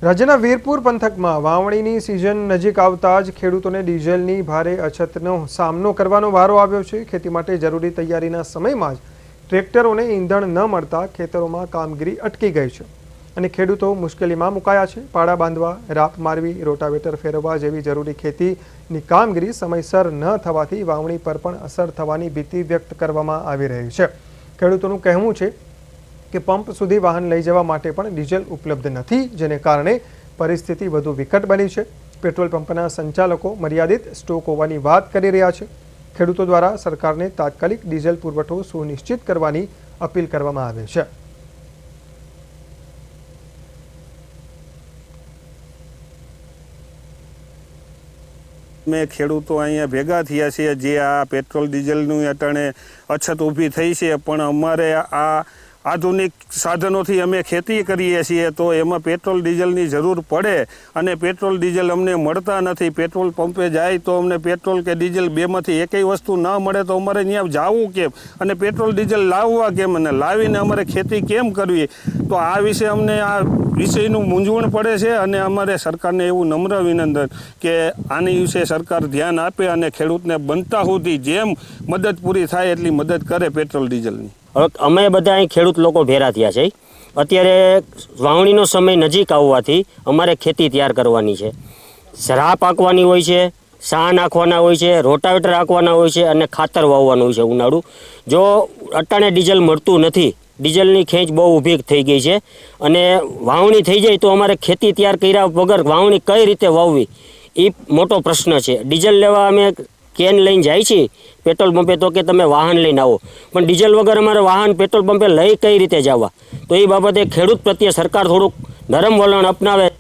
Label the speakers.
Speaker 1: રાજ્યના વીરપુર પંથકમાં વાવણીની સિઝન નજીક આવતા જ ખેડૂતોને ડીઝલની ભારે અછતનો સામનો કરવાનો વારો આવ્યો છે। ખેતી માટે જરૂરી તૈયારીના સમયમાં જ ટ્રેક્ટરોને ઈંધણ ન મળતા ખેતરોમાં કામગીરી અટકી ગઈ છે અને ખેડૂતો મુશ્કેલીમાં મુકાયા છે। પાળા બાંધવા, રાપ મારવી, રોટાવેટર ફેરવવા જેવી જરૂરી ખેતીની કામગીરી સમયસર ન થવાથી વાવણી પર પણ અસર થવાની ભીતિ વ્યક્ત કરવામાં આવી રહી છે। ખેડૂતોનું કહેવું છે કે પંપ સુધી વાહન લઈ જવા માટે પણ ડીઝલ ઉપલબ્ધ નથી, જેને કારણે પરિસ્થિતિ વધુ વિકટ બની છે। પેટ્રોલ પંપના સંચાલકો મર્યાદિત સ્ટોક હોવાની વાત કરી રહ્યા છે। ખેડૂતો દ્વારા સરકારને તાત્કાલિક ડીઝલ પુરવઠો સુનિશ્ચિત કરવાની અપીલ કરવામાં આવી છે।
Speaker 2: મેં ખેડૂતો અહીંયા ભેગા થયા છીએ જે આ પેટ્રોલ ડીઝલનું અટાણે અછત ઊભી થઈ છે, પણ અમારે આ આધુનિક સાધનોથી અમે ખેતી કરીએ છીએ તો એમાં પેટ્રોલ ડીઝલની જરૂર પડે અને પેટ્રોલ ડીઝલ અમને મળતા નથી। પેટ્રોલ પંપે જાય તો અમને પેટ્રોલ કે ડીઝલ બેમાંથી એકેય વસ્તુ ન મળે તો અમારે ત્યાં જવું કેમ અને પેટ્રોલ ડીઝલ લાવવા કેમ અને લાવીને અમારે ખેતી કેમ કરવી? તો આ વિશે અમને આ વિષયનું મૂંઝવણ પડે છે અને અમારે સરકારને એવું નમ્ર વિનંતી કે આની વિશે સરકાર ધ્યાન આપે અને ખેડૂતને બનતા સુધી જેમ મદદ પૂરી થાય એટલી મદદ કરે પેટ્રોલ ડીઝલની।
Speaker 3: હવે અમે બધા અહીં ખેડૂત લોકો ભેરા થયા છે। અત્યારે વાવણીનો સમય નજીક આવવાથી અમારે ખેતી તૈયાર કરવાની છે। ઝરા પાકવાની હોય છે, સા નાખવાના હોય છે, રોટાવેટર નાખવાના હોય છે અને ખાતર વાવવાનું હોય છે ઉનાળું। જો અટાણે ડીઝલ મળતું નથી, ડીઝલની ખેંચ બહુ ઊભી થઈ ગઈ છે અને વાવણી થઈ જાય તો અમારે ખેતી તૈયાર કર્યા વગર વાવણી કઈ રીતે વાવવી એ મોટો પ્રશ્ન છે। ડીઝલ લેવા અમે કેન લઈને જાય છે પેટ્રોલ પંપે તો કે તમે વાહન લઈને આવો, પણ ડીઝલ વગર અમારે વાહન પેટ્રોલ પંપે લઈ કઈ રીતે જવા? તો એ બાબતે ખેડૂત પ્રત્યે સરકાર થોડુંક નરમ વલણ અપનાવે।